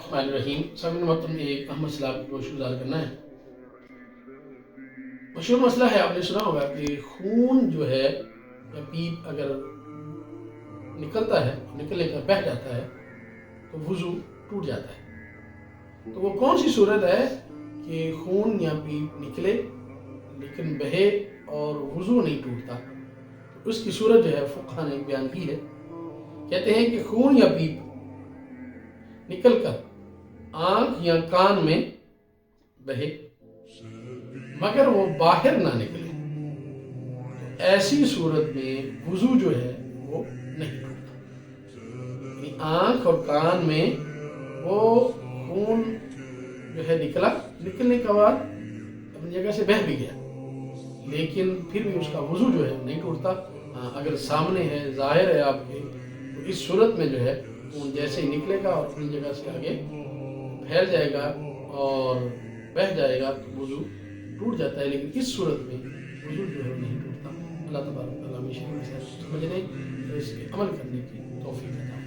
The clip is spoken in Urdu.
الرحمن الرحیم. سامعین محترم، ایک اہم مسئلہ آپ کو گزار کرنا ہے. مشہور مسئلہ ہے، آپ نے سنا ہوگا کہ خون جو ہے یا پیپ اگر نکلتا ہے، نکلنے کا بہہ جاتا ہے تو وضو ٹوٹ جاتا ہے. تو وہ کون سی صورت ہے کہ خون یا پیپ نکلے لیکن بہے اور وضو نہیں ٹوٹتا؟ تو اس کی صورت جو ہے فقہ نے بیان کی ہے. کہتے ہیں کہ خون یا پیپ نکل کر آنکھ یا کان میں بہے مگر وہ باہر نہ نکلے، تو ایسی صورت میں وضو جو ہے وہ نہیں ٹوٹتا. یعنی آنکھ اور کان میں وہ خون جو ہے نکلنے کے بعد اپنی جگہ سے بہہ بھی گیا، لیکن پھر بھی اس کا وضو جو ہے نہیں ٹوٹتا. اگر سامنے ہے، ظاہر ہے آپ کے، تو اس صورت میں جو ہے خون جیسے ہی نکلے گا اور اپنی جگہ سے آگے پھیل جائے گا اور بہہ جائے گا تو وضو ٹوٹ جاتا ہے. لیکن اس صورت میں وضو جو ہے نہیں ٹوٹتا. اللہ تبارک و تعالیٰ ہمیں شریعت سمجھنے اور اس کے عمل کرنے کی توفیق عطا فرمائے.